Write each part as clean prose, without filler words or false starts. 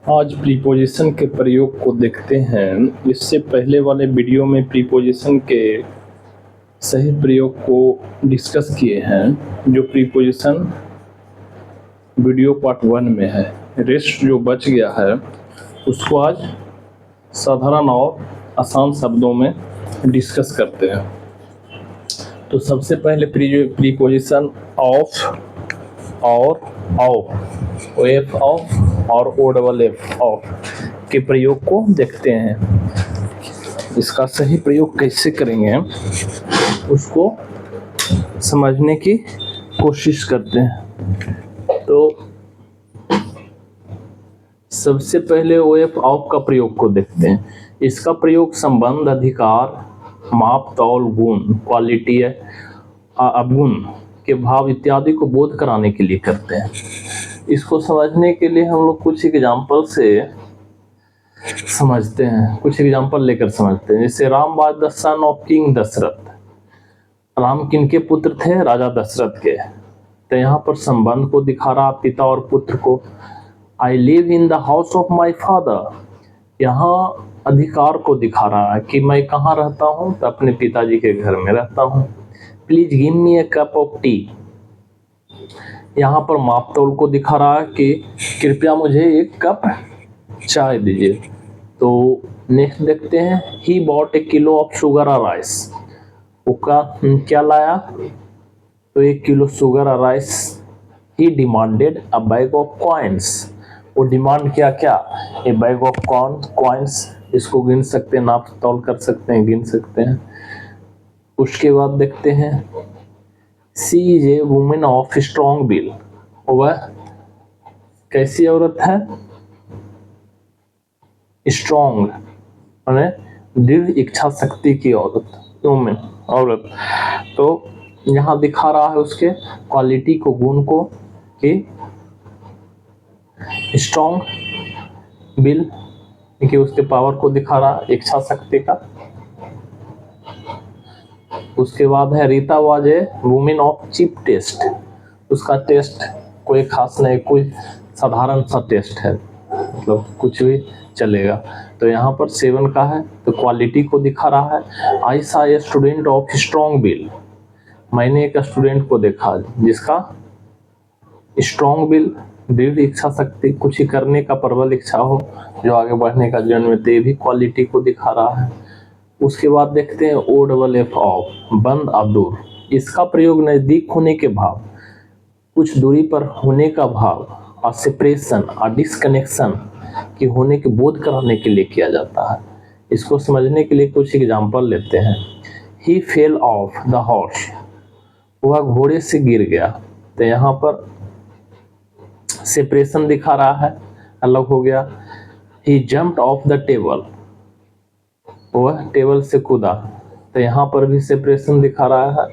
आज प्रीपोजिशन के प्रयोग को देखते हैं। इससे पहले वाले वीडियो में प्रीपोजिशन के सही प्रयोग को डिस्कस किए हैं, जो प्रीपोजिशन वीडियो पार्ट 1 में है। रेस्ट जो बच गया है उसको आज साधारण और आसान शब्दों में डिस्कस करते हैं। तो सबसे पहले प्रीपोजिशन ऑफ और ऑफ, एफ ऑफ और ओ डबल एफ ऑफ के प्रयोग को देखते हैं। इसका सही प्रयोग कैसे करेंगे उसको समझने की कोशिश करते हैं। तो सबसे पहले ओ एफ ऑफ का प्रयोग को देखते हैं। इसका प्रयोग संबंध, अधिकार, माप, तौल, गुण, क्वालिटी, अवगुण के भाव इत्यादि को बोध कराने के लिए करते हैं। इसको समझने के लिए हम लोग कुछ एग्जाम्पल से समझते हैं, कुछ एग्जाम्पल लेकर समझते हैं। जैसे Ram was the son of king Dashrath. Ram किनके पुत्र थे? राजा दशरथ के। तो यहाँ पर संबंध को दिखा रहा, पिता और पुत्र को। I live in the house of my father, यहाँ अधिकार को दिखा रहा है कि मैं कहाँ रहता हूँ, तो अपने पिताजी के घर में रहता हूँ। Please give me A cup of T, यहाँ पर माप तौल को दिखा रहा है कि कृपया मुझे एक कप चाय दीजिए। तो नेक्स्ट देखते हैं, he bought A kilo of sugar और राइस। उसका क्या लाया? तो 1 किलो शुगर और rice. He demanded a bag of coins, वो डिमांड किया क्या? ए बैग ऑफ कॉइन्स। इसको गिन सकते हैं, नाप तौल कर सकते हैं, गिन सकते हैं। उसके बाद देखते हैं, she is a women of strong will, वह कैसी औरत है? स्ट्रॉन्ग माने दृढ़ इच्छा शक्ति की औरत, वुमेन औरत। तो यहाँ दिखा रहा है उसके क्वालिटी को, गुण को, कि स्ट्रॉन्ग विल कि उसके पावर को दिखा रहा है, इच्छा शक्ति का। उसके बाद है Rita was a women of cheap taste. उसका टेस्ट कोई खास नहीं, कोई साधारण सा टेस्ट है, मतलब कुछ भी चलेगा। तो यहाँ पर 7 का है, तो क्वालिटी को दिखा रहा है। आई सा a student of strong will, मैंने एक स्टूडेंट को देखा जिसका स्ट्रॉन्ग विल, दृढ़ इच्छा शक्ति, कुछ ही करने का प्रबल इच्छा हो, जो आगे बढ़ने का जन्म में, भी क्वालिटी को दिखा रहा है। उसके बाद देखते हैं ओ डबल एफ ऑफ, बंद और दूर। इसका प्रयोग नजदीक होने के भाव, कुछ दूरी पर होने का भाव, और सेपरेशन और डिसकनेक्शन के होने के बोध कराने के लिए किया जाता है। इसको समझने के लिए कुछ एग्जाम्पल लेते हैं। ही फेल ऑफ द हॉर्स, वह घोड़े से गिर गया। तो यहाँ पर सेपरेशन दिखा रहा है, अलग हो गया। ही जम्प्ड ऑफ द टेबल, वह टेबल से कूदा। तो यहाँ पर भी सेपरेशन दिखा रहा है।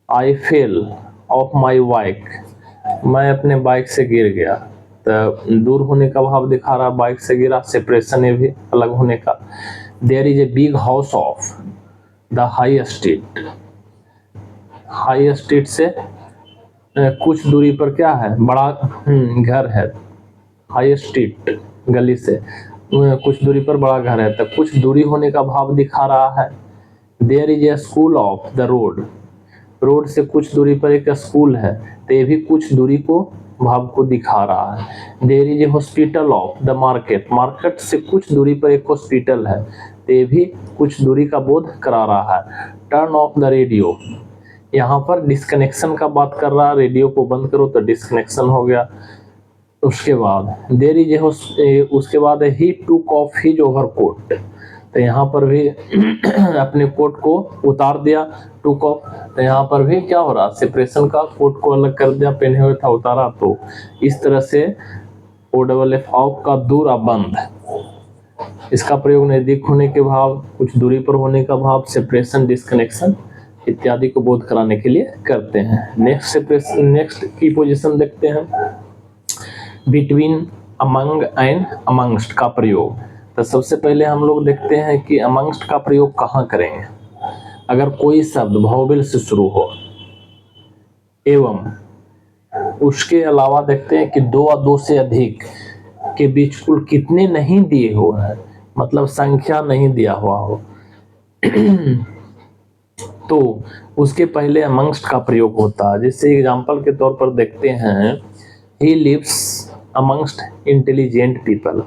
आई फेल ऑफ माई बाइक, मैं अपने बाइक से गिर गया। तो दूर होने का भाव दिखा रहा, बाइक से गिरा, सेपरेशन है भी अलग होने का। There is a big house of the high street, high street से कुछ दूरी पर क्या है? बड़ा घर है। हाई स्ट्रीट गली से कुछ दूरी पर बड़ा घर है, तो कुछ दूरी होने का भाव दिखा रहा है। There is a school of the road, road से कुछ दूरी पर एक स्कूल है, तो ये भी कुछ दूरी को, भाव को दिखा रहा है। There is a hospital of the market, market से कुछ दूरी पर एक हॉस्पिटल है, तो ये भी कुछ दूरी का बोध करा रहा है। टर्न ऑफ द रेडियो, यहाँ पर डिस्कनेक्शन का बात कर रहा है, रेडियो को बंद करो तो डिस्कनेक्शन हो गया। उसके बाद देयर इज ए, उसके बाद है ही टूक ऑफ हिज ओवरकोट, तो यहाँ पर भी अपने कोट को उतार दिया, टूक ऑफ। तो यहाँ पर भी क्या हो रहा? सेपरेशन का, कोट को अलग कर दिया, पहने हुए था उतारा। तो इस तरह से ओ डबल एफ ऑफ का दूर और बंद, इसका प्रयोग नजदीक होने के भाव, कुछ दूरी पर होने का भाव, सेपरेशन, डिस्कनेक्शन इत्यादि को बोध कराने के लिए करते हैं। नेक्स्ट की पोजीशन देखते हैं, बिटवीन, अमंग एंड अमंगस्ट का प्रयोग। तो सबसे पहले हम लोग देखते हैं कि अमंगस्ट का प्रयोग कहाँ करेंगे। अगर कोई शब्द वोवेल से शुरू हो, एवं उसके अलावा देखते हैं कि 2 और 2 से अधिक के बीच कुल कितने नहीं दिए हुए हैं, मतलब संख्या नहीं दिया हुआ हो तो उसके पहले अमंगस्ट का प्रयोग होता है। जैसे एग्जांपल के तौर पर देखते हैं, he lives amongst intelligent people,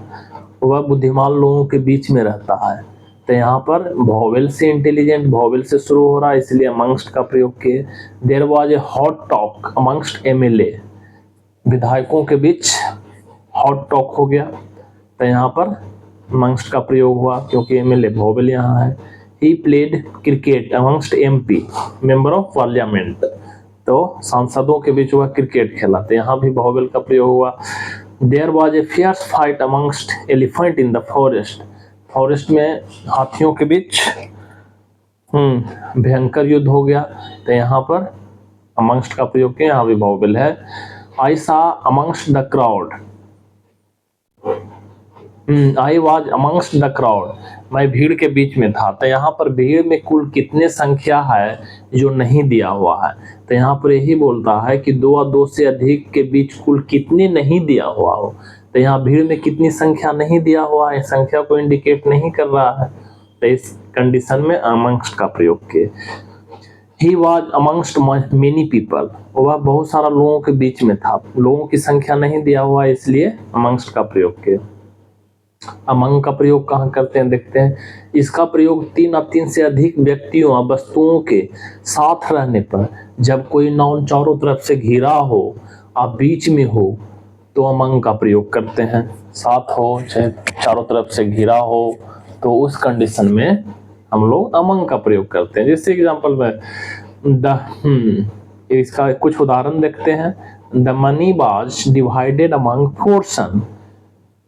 वह बुद्धिमान लोगों के बीच में रहता है। तो यहाँ पर वॉवेल से इंटेलिजेंट, वॉवेल से शुरू हो रहा है, इसलिए अमंगस्ट का प्रयोग किए। There was a hot talk amongst MLA, विधायकों के बीच हॉट टॉक हो गया, तो यहाँ पर अमंगस्ट का प्रयोग हुआ क्योंकि एमएलए वॉवेल यहाँ है। He played cricket amongst MP member of parliament, तो सांसदों के बीच वह क्रिकेट खेला, तो यहाँ भी वॉवेल का प्रयोग हुआ। There was a fierce fight amongst elephant in the forest, forest में हाथियों के बीच भयंकर युद्ध हो गया, तो यहाँ पर अमंगस्ट का प्रयोग किया, यहाँ भी वॉवेल है। आई सा amongst the crowd, I was amongst the crowd, मैं भीड़ के बीच में था, तो यहाँ पर भीड़ में कुल कितने संख्या है जो नहीं दिया हुआ है, तो यहाँ पर यही बोलता है कि 2 और 2 से अधिक के बीच कुल कितने नहीं दिया हुआ हो, तो यहाँ भीड़ में कितनी संख्या नहीं दिया हुआ है, संख्या को इंडिकेट नहीं कर रहा है, तो इस कंडीशन में अमंगस्ट का प्रयोग किए। He was amongst many people, वह बहुत सारा लोगों के बीच में था, लोगों की संख्या नहीं दिया हुआ है, इसलिए अमंगस्ट का प्रयोग किए। अमंग का प्रयोग कहाँ करते हैं देखते हैं, इसका प्रयोग 3 और 3 से अधिक व्यक्तियों और वस्तुओं के साथ रहने पर, जब कोई नाउन चारों तरफ से घिरा हो और बीच में हो तो अमंग का प्रयोग करते हैं। साथ हो चाहे चारों तरफ से घिरा हो तो उस कंडीशन में हम लोग अमंग का प्रयोग करते हैं। जैसे एग्जांपल में इसका कुछ उदाहरण देखते हैं। The money was divided among 4 son,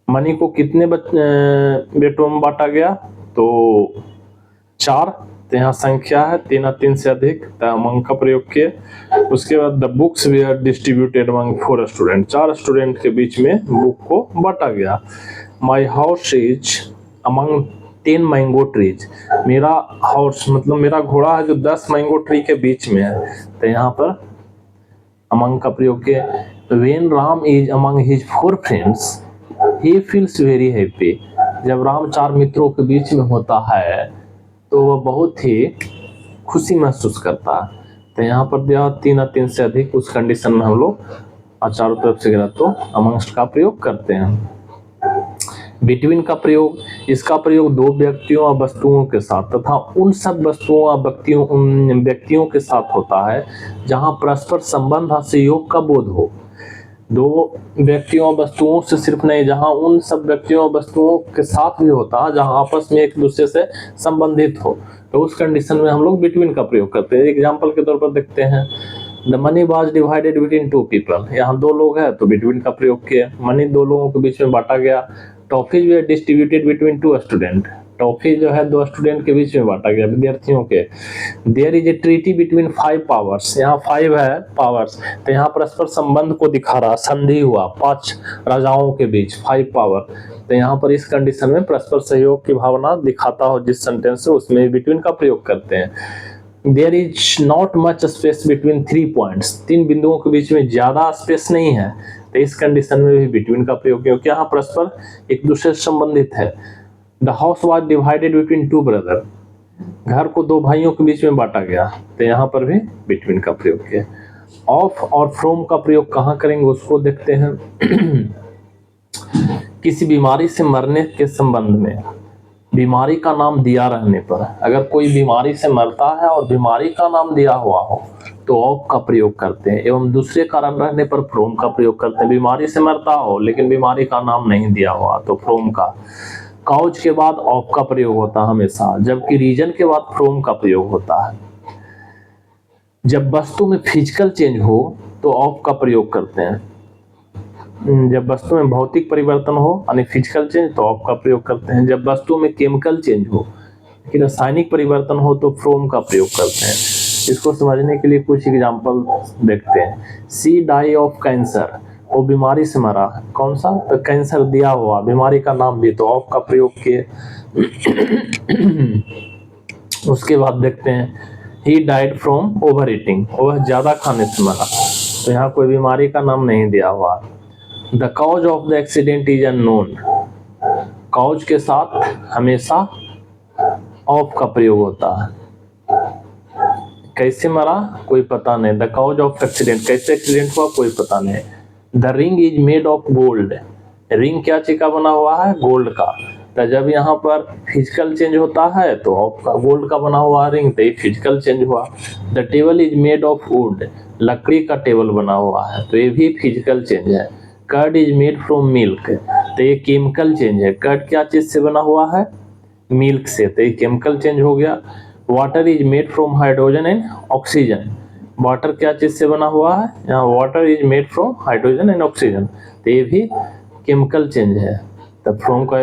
money को कितने बेटों में बांटा गया, तो 4, तो यहाँ संख्या है 3 और 3 से अधिक, तो अमंग का प्रयोग किए। उसके बाद the books were distributed among 4 student, 4 student के बीच में बुक को बांटा गया। My house is among 10 mango trees, मेरा हाउस मतलब मेरा घोड़ा है जो 10 मैंगो ट्री के बीच में है, तो यहाँ पर अमंग का प्रयोग किए। When Ram is among his 4 friends he feels very happy, जब राम 4 मित्रों के बीच में होता है तो वह बहुत ही खुशी महसूस करता है, तो यहाँ पर दिया 3 और 3 से अधिक, उस कंडीशन में हम लोग चारों तरफ से गिरा तो अमंगस्ट का प्रयोग करते हैं। बिटवीन का प्रयोग, इसका प्रयोग 2 व्यक्तियों और वस्तुओं के साथ तथा उन सब वस्तुओं और व्यक्तियों के साथ होता है जहां परस्पर संबंध और सहयोग का बोध हो। 2 व्यक्तियों और वस्तुओं से सिर्फ नहीं, जहां उन सब व्यक्तियों और वस्तुओं के साथ भी होता है जहां आपस में एक दूसरे से संबंधित हो, तो उस कंडीशन में हम लोग बिटवीन का प्रयोग करते हैं। एग्जाम्पल के तौर पर देखते हैं, the money was divided between 2 people, यहाँ 2 लोग हैं तो बिटवीन का प्रयोग किया। मनी 2 लोगों के बीच में बांटा गया। टॉफीज वे डिस्ट्रीब्यूटेड बिटवीन 2 स्टूडेंट, टॉफी जो है 2 स्टूडेंट के बीच में बांटा गया, विद्यार्थियों के। There is a treaty between 5 powers, यहाँ 5 है पावर्स, तो यहाँ परस्पर संबंध को दिखा रहा, संधि हुआ 5 राजाओं के बीच, 5 पावर, तो यहाँ पर इस कंडीशन में परस्पर सहयोग की भावना दिखाता हो जिस सेंटेंस से, उसमें बिटवीन का प्रयोग करते हैं। There is not much space between 3 points, 3 बिंदुओं के बीच में ज्यादा स्पेस नहीं है, तो इस कंडीशन में भी बिटवीन का प्रयोग किया, क्योंकि यहाँ परस्पर एक दूसरे से संबंधित है। The house was divided between 2 brother, घर को 2 भाइयों के बीच में बांटा गया, तो यहाँ पर भी बिटवीन का प्रयोग किया। ऑफ और फ्रॉम का प्रयोग कहाँ करेंगे उसको देखते हैं। किसी बीमारी से मरने के संबंध में, बीमारी का नाम दिया रहने पर, अगर कोई बीमारी से मरता है और बीमारी का नाम दिया हुआ हो तो ऑफ का प्रयोग करते हैं, एवं दूसरे कारण रहने पर फ्रॉम का प्रयोग करते हैं। बीमारी से मरता हो लेकिन बीमारी का नाम नहीं दिया हुआ तो फ्रॉम का। काउज के बाद ऑफ का प्रयोग होता है हमेशा, जबकि रीजन के बाद फ्रॉम का प्रयोग होता है। जब वस्तु में फिजिकल चेंज हो तो ऑफ का प्रयोग करते हैं, जब वस्तु में भौतिक परिवर्तन हो यानी फिजिकल चेंज तो ऑफ का प्रयोग करते हैं। जब वस्तु में केमिकल चेंज हो कि रासायनिक परिवर्तन हो तो फ्रॉम का प्रयोग करते हैं। इसको समझने के लिए कुछ एग्जांपल देखते हैं। सी डाई ऑफ कैंसर, वो बीमारी से मरा, कौन सा, तो कैंसर दिया हुआ, बीमारी का नाम भी, तो ऑफ का प्रयोग किए। उसके बाद देखते हैं he died from over eating, वह ज्यादा खाने से मरा, तो यहाँ कोई बीमारी का नाम नहीं दिया हुआ। The cause of the accident is unknown. Cause के साथ हमेशा ऑफ का प्रयोग होता है। कैसे मरा कोई पता नहीं। द कॉज ऑफ एक्सीडेंट, कैसे एक्सीडेंट हुआ कोई पता नहीं। The ring is made of gold. Ring क्या चीज का बना हुआ है? गोल्ड का। तो जब यहाँ पर फिजिकल चेंज होता है तो ऑफ का, गोल्ड का बना हुआ रिंग, तो ये फिजिकल चेंज हुआ। The table is made of wood. लकड़ी का टेबल बना हुआ है तो ये भी फिजिकल चेंज है। Curd is made from milk, तो ये केमिकल चेंज है। कर्ड क्या चीज से बना हुआ है? मिल्क से, तो ये केमिकल चेंज हो गया। Water is made from hydrogen and oxygen. Water क्या चीज से बना हुआ है? यहाँ water is made from hydrogen and oxygen, तो ये भी केमिकल चेंज है। तब फ्रॉम का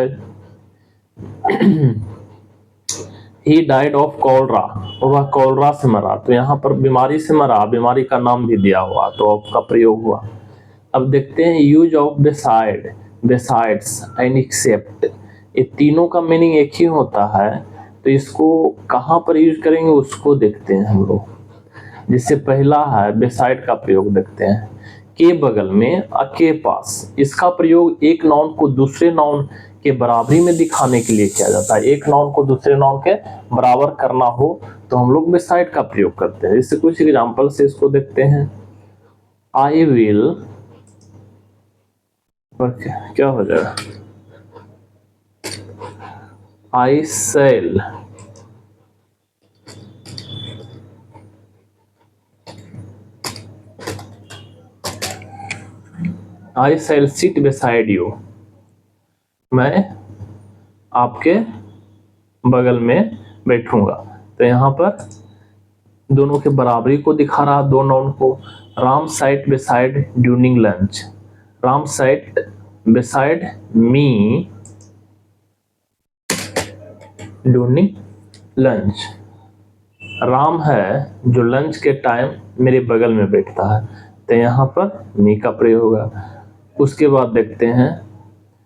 ही डाइड ऑफ कॉलरा, वह कॉलरा से मरा, तो यहाँ पर बीमारी से मरा, बीमारी का नाम भी दिया हुआ तो ऑफ का प्रयोग हुआ। अब देखते हैं use of beside, besides and except. ये तीनों का मीनिंग एक ही होता है, तो इसको कहाँ पर यूज करेंगे उसको देखते हैं हम लोग। जिससे पहला है बेसाइड का प्रयोग देखते हैं। के बगल में, के पास, इसका प्रयोग एक नाउन को दूसरे नाउन के बराबरी में दिखाने के लिए किया जाता है। एक नाउन को दूसरे नाउन के बराबर करना हो तो हम लोग बेसाइड का प्रयोग करते हैं। इससे कुछ एग्जांपल से इसको देखते हैं। आई विल, क्या हो जाएगा? I shall, I shall sit beside you, मैं आपके बगल में बैठूंगा। तो यहाँ पर दोनों के बराबरी को दिखा रहा, दो नाउन को। Ram site beside during lunch, Ram site beside me during lunch. Ram है जो लंच के टाइम मेरे बगल में बैठता है, तो यहाँ पर मी का प्रयोग होगा। उसके बाद देखते हैं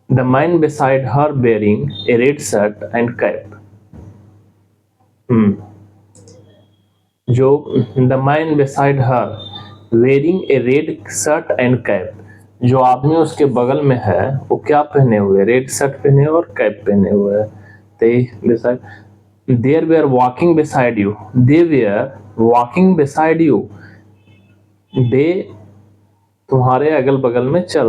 the man beside her wearing a red shirt and cap. जो the man beside her wearing a red shirt and cap, जो आदमी उसके बगल में है वो क्या पहने हुए? रेड शर्ट पहने हुए और कैप पहने हुए है। There were walking beside you, they were walking beside you, they तुम्हारे अगल बगल में चल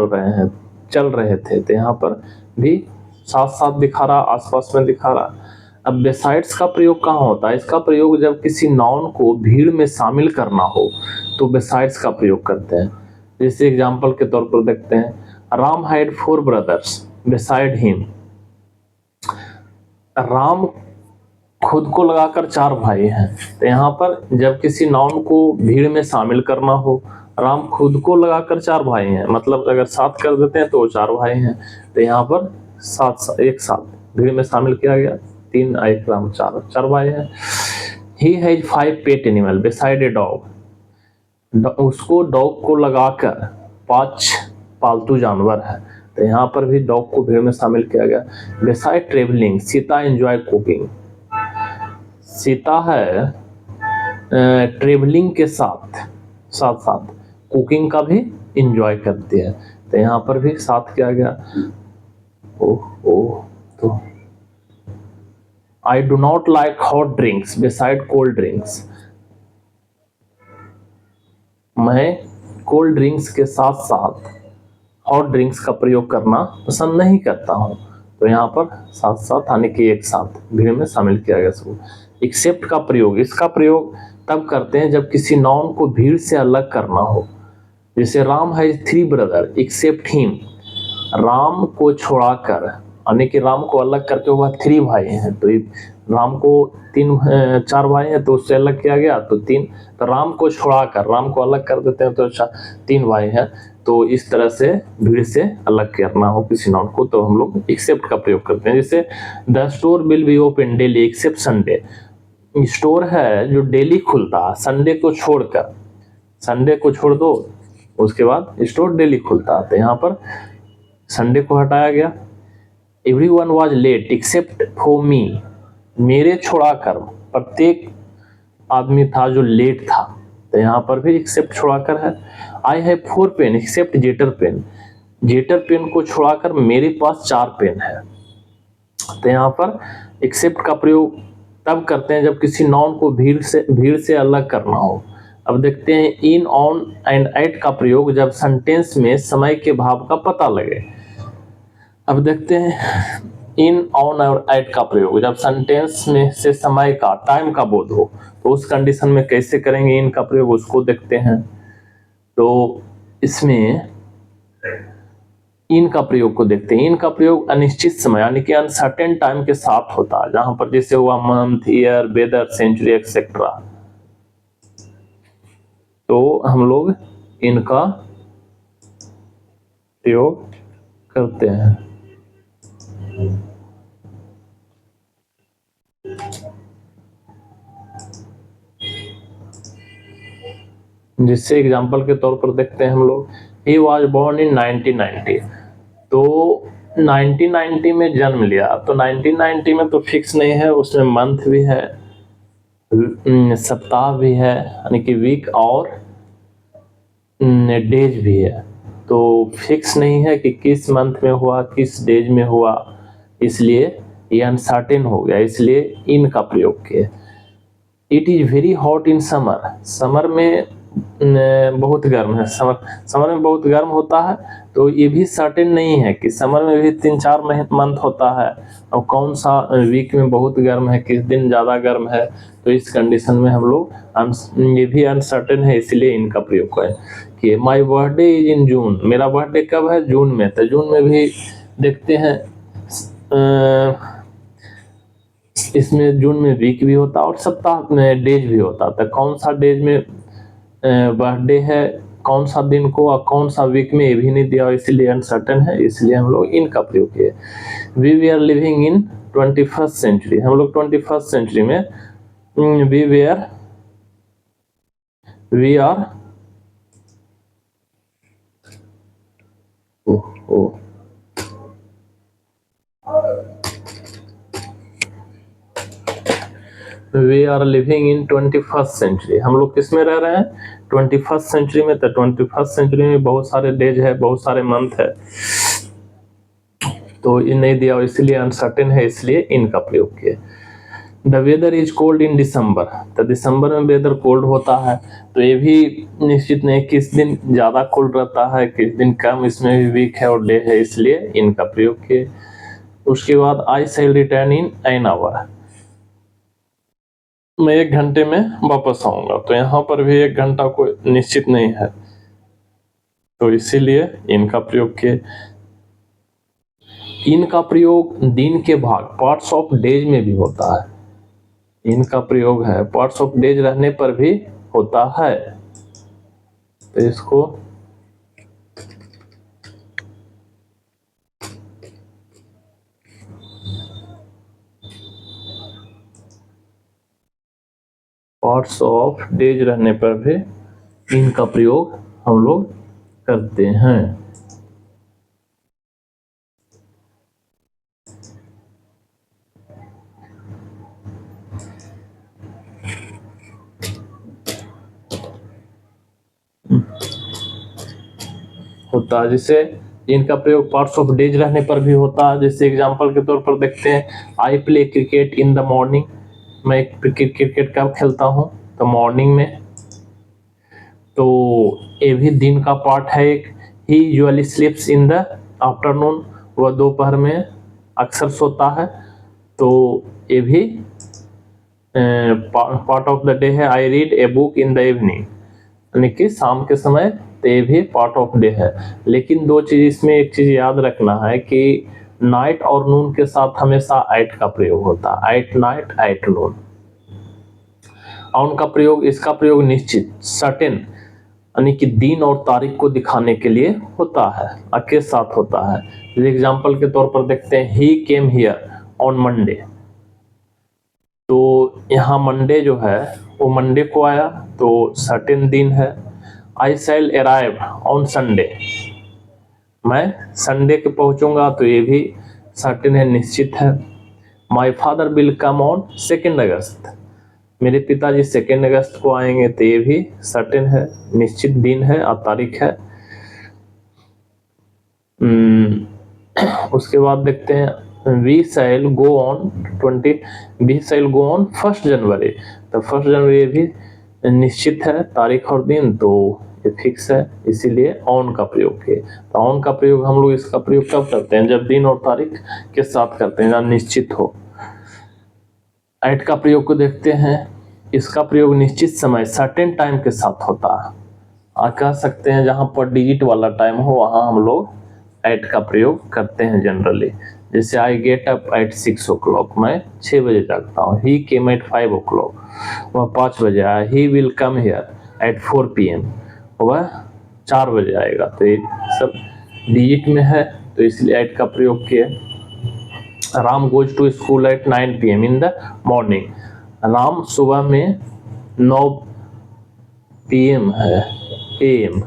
रहे थे। तो यहाँ पर भी साथ साथ दिखा रहा, आसपास में दिखा रहा। अब बेसाइड्स का प्रयोग कहाँ होता है? इसका प्रयोग जब किसी नाउन को भीड़ में शामिल करना हो तो बेसाइड्स का प्रयोग करते हैं। जैसे एग्जांपल के तौर पर देखते हैं, Ram had 4 brothers beside him. Ram खुद को लगाकर 4 भाई हैं। तो यहाँ पर जब किसी नाउन को भीड़ में शामिल करना हो, राम खुद को लगाकर 4 भाई हैं, मतलब अगर 7 कर देते हैं तो वो 4 भाई हैं। तो यहाँ पर 7 एक साथ भीड़ में शामिल किया गया, 3 1 राम 4 भाई हैं। He has 5 pet animal beside a dog, उसको डॉग को लगाकर 5 पालतू जानवर है। तो यहाँ पर भी डॉग को भीड़ में शामिल किया गया। Beside travelling Sita enjoy cooking, Sita है ट्रेवलिंग के साथ साथ कुकिंग का भी इंजॉय करती है। तो यहाँ पर भी साथ किया गया। तो I do not like hot drinks beside cold drinks, मैं कोल्ड ड्रिंक्स के साथ साथ हॉट ड्रिंक्स का प्रयोग करना पसंद नहीं करता हूँ। तो यहाँ पर साथ साथ आने के एक साथ भीड़ में शामिल किया गया सब। एक्सेप्ट का प्रयोग, इसका प्रयोग तब करते हैं जब किसी नाउन को भीड़ से अलग करना हो। जैसे Ram has 3 brother except him, Ram को छोड़ाकर, यानी कि राम को अलग करके वह 3 भाई हैं। तो राम को 4 भाई हैं तो उससे अलग किया गया तो 3, तो राम को छोड़ाकर, राम को अलग कर देते हैं तो 3 भाई हैं। तो इस तरह से भीड़ से अलग करना हो किसी नाउन को तो हम लोग एक्सेप्ट का प्रयोग करते हैं। जैसे the store will be open daily except Sunday, store है जो डेली खुलता है, संडे को छोड़कर, संडे को छोड़ दो उसके बाद स्टोर डेली खुलता है। तो यहाँ पर संडे को हटाया गया। Everyone was late except for me, मेरे छोड़ाकर प्रत्येक आदमी था जो लेट था। तो यहाँ पर भी एक्सेप्ट छोड़ाकर है। I have 4 pen except Jetter pen, Jetter pen को छुड़ाकर मेरे पास 4 पेन है। तो यहाँ पर एक्सेप्ट का प्रयोग तब करते हैं जब किसी नाउन को भीड़ से अलग करना हो। अब देखते हैं इन, ऑन एंड एट का प्रयोग जब सेंटेंस में समय के भाव का पता लगे। अब देखते हैं इन, ऑन और एट का प्रयोग जब सेंटेंस में से समय का, टाइम का बोध हो, तो उस कंडीशन में कैसे करेंगे इन का प्रयोग, उसको देखते हैं। तो इसमें इन का प्रयोग को देखते हैं। इन का प्रयोग अनिश्चित समय यानी कि अनसर्टेन टाइम के साथ होता है, जहां पर जैसे हुआ month, year, weather, century etcetera. तो हम लोग इनका प्रयोग करते हैं। जिससे एग्जांपल के तौर पर देखते हैं हम लोग, ही वॉज बोर्न इन 1990। तो 1990 में जन्म लिया, तो 1990 में तो फिक्स नहीं है, उसमें मंथ भी है, सप्ताह भी है यानी कि वीक, और डेज भी है। तो फिक्स नहीं है कि किस मंथ में हुआ, किस डेज में हुआ, इसलिए ये अनसर्टेन हो गया, इसलिए इन का प्रयोग किया। It is very hot in summer, summer में बहुत गर्म है, समर में बहुत गर्म होता है। तो ये भी सर्टेन नहीं है कि समर में भी 3-4 मंथ होता है, और कौन सा वीक में बहुत गर्म है, किस दिन ज़्यादा गर्म है। तो इस कंडीशन में हम लोग ये भी अनसर्टेन है, इसलिए इनका प्रयोग करें कि माई बर्थडे इज इन जून, मेरा बर्थडे कब है, जून में। तो जून में भी देखते हैं, इसमें जून में वीक भी होता है और सप्ताह में डेज भी होता है। तो कौन सा डेज में बर्थडे है, कौन सा दिन को और कौन सा वीक में, ये भी नहीं दिया, इसलिए अनसर्टेन है, इसलिए हम लोग इनका प्रयोग किए। We are living in 21st century, हम लोग 21st सेंचुरी में we are we are living in 21st century, हम लोग किस में रह रहे हैं, 21st सेंचुरी में। तो 21st सेंचुरी में बहुत सारे डेज है, बहुत सारे मंथ है, तो ये नहीं दिया, इसलिए अनसर्टेन है, इसलिए इनका प्रयोग किया। The weather is cold in December, तो दिसंबर में वेदर कोल्ड होता है, तो ये भी निश्चित नहीं किस दिन ज़्यादा कोल्ड रहता है, किस दिन कम, इसमें भी वीक है और डे है, इसलिए इनका प्रयोग किए। उसके बाद आई शैल रिटर्न इन एन आवर, मैं 1 घंटे में वापस आऊंगा। तो यहाँ पर भी 1 घंटा कोई निश्चित नहीं है, तो इसीलिए इनका प्रयोग किए। इनका प्रयोग दिन के भाग, पार्ट्स ऑफ डेज में भी होता है। इनका प्रयोग है पार्ट्स ऑफ डेज रहने पर भी होता है, तो इसको पार्ट्स ऑफ डेज रहने पर भी इनका प्रयोग हम लोग करते हैं। होता है, जैसे इनका प्रयोग पार्ट्स ऑफ डेज रहने पर भी होता है। जैसे एग्जांपल के तौर पर देखते हैं, I play cricket in the morning, मैं क्रिकेट कब खेलता हूँ, तो मॉर्निंग में। तो ये भी दिन का पार्ट है एक। He usually sleeps in the afternoon, वह दोपहर में अक्सर सोता है, तो ये भी पार्ट ऑफ द डे है। I read a book in the evening, यानी कि शाम के समय, तो ये भी पार्ट ऑफ डे है। लेकिन 2 चीज इसमें, एक चीज याद रखना है कि नाइट और नून के साथ हमेशा एट का प्रयोग होता है, at night, at noon. On का प्रयोग, इसका प्रयोग निश्चित, सर्टेन, यानी कि दिन और तारीख को दिखाने के लिए होता है, के साथ होता है। एग्जाम्पल के तौर पर देखते हैं, ही केम हियर ऑन मंडे, तो यहाँ मंडे जो है वो मंडे को आया, तो सर्टेन दिन है। आई शैल अराइव ऑन संडे, मैं संडे के पहुंचूंगा, तो ये भी सर्टेन है, निश्चित है। My father will come on 2 अगस्त, मेरे पिताजी 2 अगस्त को आएंगे, तो ये भी सर्टेन है, निश्चित दिन है और तारीख है। उसके बाद देखते हैं वी शैल गो ऑन 1 जनवरी। तो 1 जनवरी ये भी निश्चित है तारीख और दिन, तो ये फिक्स है, इसीलिए ऑन का प्रयोग किए। तो ऑन का प्रयोग हम लोग इसका प्रयोग कब करते हैं, जब दिन और तारीख के साथ करते हैं, जब निश्चित हो। एट का प्रयोग को देखते हैं, इसका प्रयोग निश्चित समय सर्टेन टाइम के साथ होता है। आप कह सकते हैं जहां पर डिजिट वाला टाइम हो वहां हम लोग एट का प्रयोग करते हैं जनरली। जैसे I get up at 6 o'clock, मैं 6 बजे जागता हूँ। ही केम एट 5 o'clock, वह 5 बजे आया। He will come here eight 4 PM, वह 4 बजे आएगा। तो ये सब डिजिट में है, तो इसलिए एट का प्रयोग किए। Ram goes to school at 9 PM in the morning. Ram सुबह में 9 PM है, AM।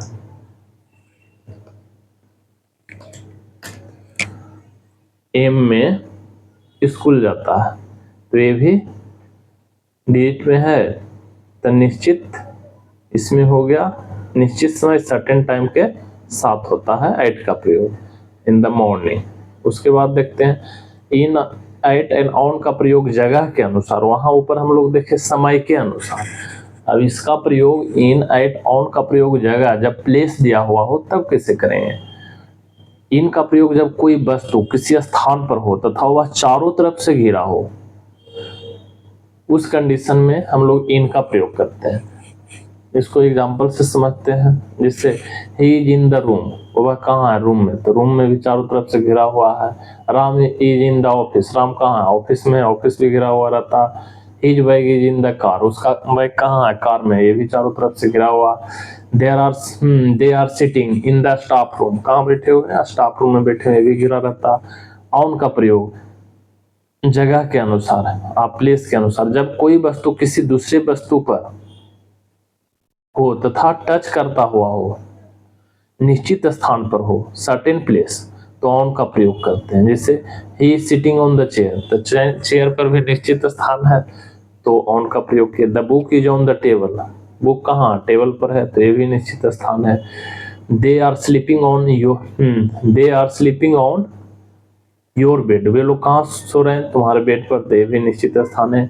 एम में स्कूल जाता है, तो ये भी डिजिट में है। तो निश्चित इसमें हो गया, निश्चित समय सर्टेन टाइम के साथ होता है एट का प्रयोग इन द मॉर्निंग। उसके बाद देखते हैं इन एट एंड ऑन का प्रयोग जगह के अनुसार। वहां ऊपर हम लोग देखे समय के अनुसार, अब इसका प्रयोग इन एट ऑन का प्रयोग जगह जब प्लेस दिया हुआ हो तब कैसे करेंगे। इन का प्रयोग जब कोई वस्तु किसी स्थान पर हो तथा वह चारों तरफ से घिरा हो, उस कंडीशन में हम लोग इन का प्रयोग करते हैं। इसको एग्जांपल से समझते हैं, जिससे he is in the room, वह कहाँ है, रूम में। तो रूम में भी चारों तरफ से घिरा हुआ है। Ram is in the office, Ram कहाँ है, ऑफिस में, ऑफिस भी घिरा हुआ रहता है। His bag is in the car, उसका बैग कहाँ है, कार में, ये भी चारों तरफ से घिरा हुआ। They are sitting in the staff room, कहाँ बैठे हुए हैं, स्टाफ रूम में बैठे हुए, भी घिरा रहता। ऑन का प्रयोग जगह के अनुसार है, आप प्लेस के अनुसार, जब कोई वस्तु किसी दूसरे वस्तु पर हो तथा टच करता हुआ हो, निश्चित स्थान पर हो, सर्टेन प्लेस, तो ऑन का प्रयोग करते हैं। जैसे he is sitting on the chair, तो चेयर पर भी निश्चित स्थान है, तो ऑन का प्रयोग किया। The book is on the table, book कहाँ, टेबल पर है, तो ये भी निश्चित स्थान है। They are sleeping on your bed, वे लोग कहाँ सो रहे हैं, तुम्हारे बेड पर, तो ये भी निश्चित स्थान है।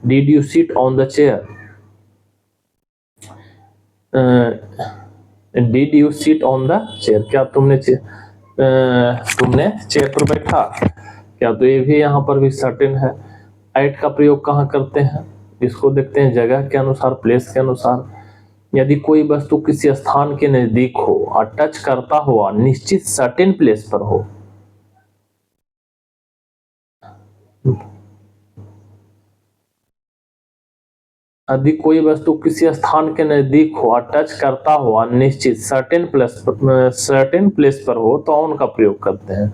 Did you sit on the chair, did you sit on the chair, क्या तुमने चेयर पर बैठा क्या, तो ये भी यहाँ पर भी सर्टेन है। एट का प्रयोग कहाँ करते हैं, इसको देखते हैं जगह के अनुसार, प्लेस के अनुसार। यदि कोई वस्तु किसी स्थान के नजदीक हो और टच करता हुआ निश्चित सर्टेन प्लेस पर हो, यदि कोई वस्तु किसी स्थान के नजदीक हो और टच करता हुआ निश्चित सर्टेन प्लेस पर हो, तो ऑन का प्रयोग करते हैं।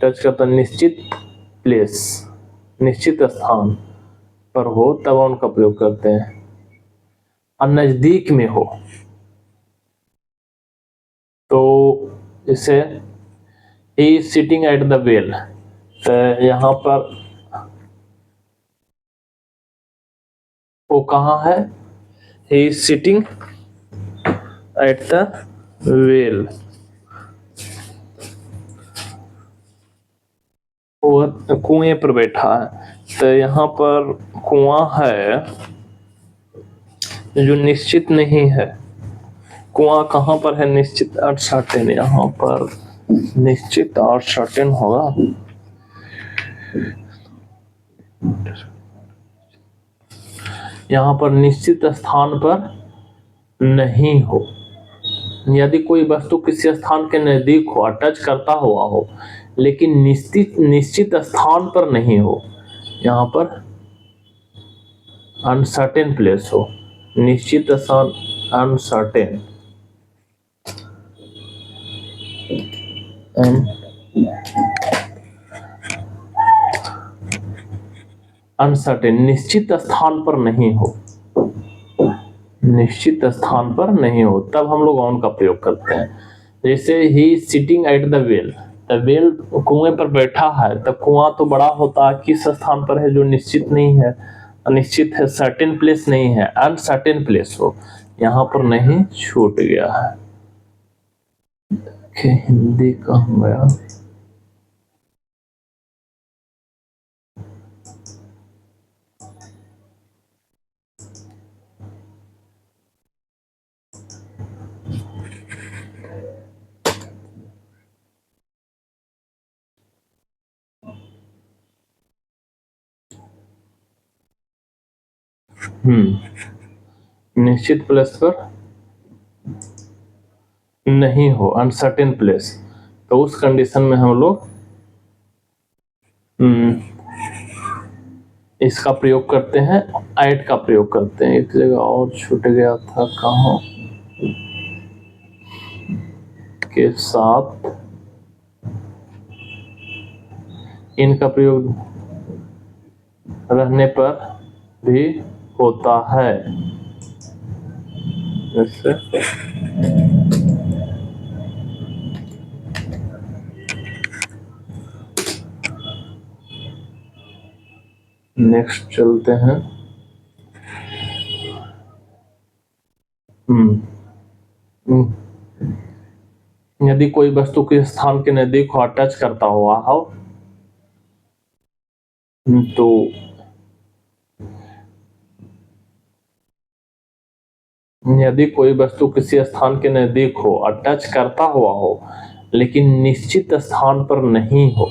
टच करता निश्चित प्लेस, निश्चित स्थान पर हो, तब ऑन का प्रयोग करते हैं। और नजदीक में हो, तो जैसे he is sitting at the well, तो यहाँ पर वो कहाँ है, he is sitting at the well, वो कुएं पर बैठा है। तो यहाँ पर कुआं है जो निश्चित नहीं है, कुआं कहाँ पर है, निश्चित और सर्टेन, यहाँ पर निश्चित और सर्टेन होगा। यहाँ पर निश्चित स्थान पर नहीं हो। यदि कोई वस्तु किसी स्थान के नजदीक हो और टच करता हुआ हो, लेकिन निश्चित स्थान पर नहीं हो, यहाँ पर अनसर्टेन प्लेस हो, निश्चित स्थान अनसर्टेन, अनसर्टेन, निश्चित स्थान पर नहीं हो, निश्चित स्थान पर नहीं हो, तब हम लोग ऑन का प्रयोग करते हैं। जैसे he sitting at the well, the well कुएं पर बैठा है, तब कुआं तो बड़ा होता है, किस स्थान पर है, जो निश्चित नहीं है, अनिश्चित है, सर्टेन प्लेस नहीं है, अनसर्टेन प्लेस हो, यहाँ पर नहीं, छूट गया है। ओके, हिंदी कहाँ गया? निश्चित प्लेस पर नहीं हो, अनसर्टेन प्लेस, तो उस कंडीशन में हम लोग इसका प्रयोग करते हैं, एट का प्रयोग करते हैं। एक जगह और छूट गया था, कहाँ के साथ इनका प्रयोग रहने पर भी होता है। जैसे नेक्स्ट चलते हैं। यदि कोई वस्तु के स्थान के नजदीक हो, टच करता हुआ हो, तो यदि कोई वस्तु किसी स्थान के नजदीक हो और टच करता हुआ हो लेकिन निश्चित स्थान पर नहीं हो,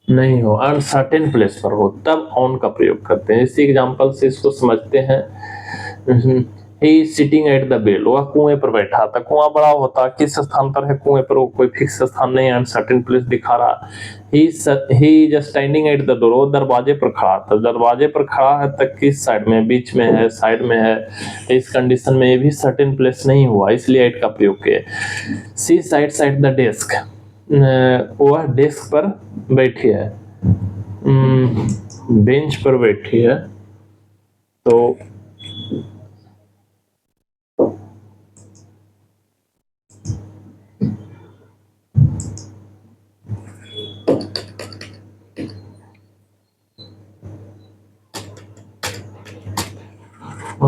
नहीं हो, अनसर्टेन प्लेस पर हो, तब ऑन का प्रयोग करते हैं। इसी एग्जांपल से इसको समझते हैं। ही सिटिंग एट द वेल, वह कुएं पर बैठा था। कुआं बड़ा होता, किस स्थान पर है कुएं पर, वो कोई फिक्स स्थान नहीं, अनसर्टेन प्लेस दिखा रहा। He just standing at the door, वो दरवाजे पर खड़ा था। दरवाजे पर खड़ा है तक किस साइड में, बीच में है, साइड में है, तो इस कंडीशन में ये भी सर्टेन प्लेस नहीं हुआ, इसलिए एट का प्रयोग किया। सी साइड्स एट द डेस्क, वह डेस्क पर बैठी है, बेंच पर बैठी है, तो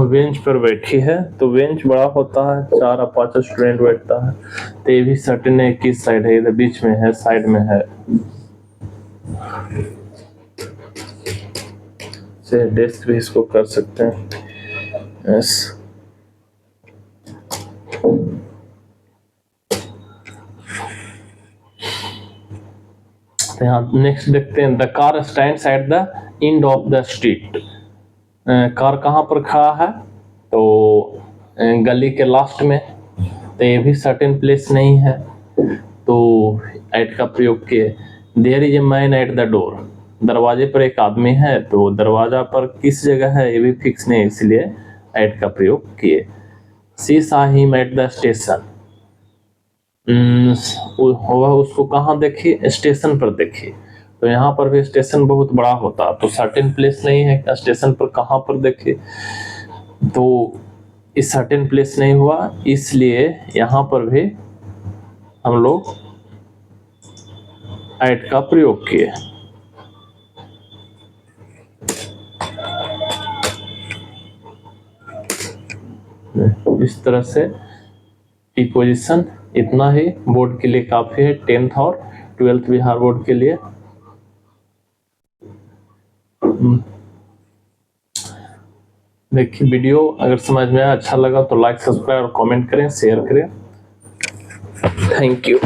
बेंच पर बैठी है, तो बेंच बड़ा होता है, 4 या 5 स्टूडेंट बैठता है, तो ये भी सर्टेन है। किस साइड है, इधर बीच में है, साइड में है, से डेस्क भी इसको कर सकते हैं। यस, यहाँ नेक्स्ट देखते हैं। The car stands at the end of the street, car कहाँ पर खड़ा है, तो गली के लास्ट में, तो ये भी सर्टेन प्लेस नहीं है, तो एट का प्रयोग किए। There is a man at the door, दरवाजे पर एक आदमी है, तो दरवाजा पर किस जगह है ये भी फिक्स नहीं, इसलिए एट का प्रयोग किए। सी सा हिम एट द स्टेशन, वह उसको कहाँ देखी, स्टेशन पर देखी, तो यहाँ पर भी स्टेशन बहुत बड़ा होता, तो सर्टेन प्लेस नहीं है, स्टेशन पर कहाँ पर देखे, तो इस सर्टेन प्लेस नहीं हुआ, इसलिए यहाँ पर भी हम लोग एट का प्रयोग किए। इस तरह से प्रीपोजिशन इतना ही बोर्ड के लिए काफी है, 10th और 12th बिहार बोर्ड के लिए। देखिए, वीडियो अगर समझ में आया, अच्छा लगा तो लाइक, सब्सक्राइब और कमेंट करें, शेयर करें। Thank you.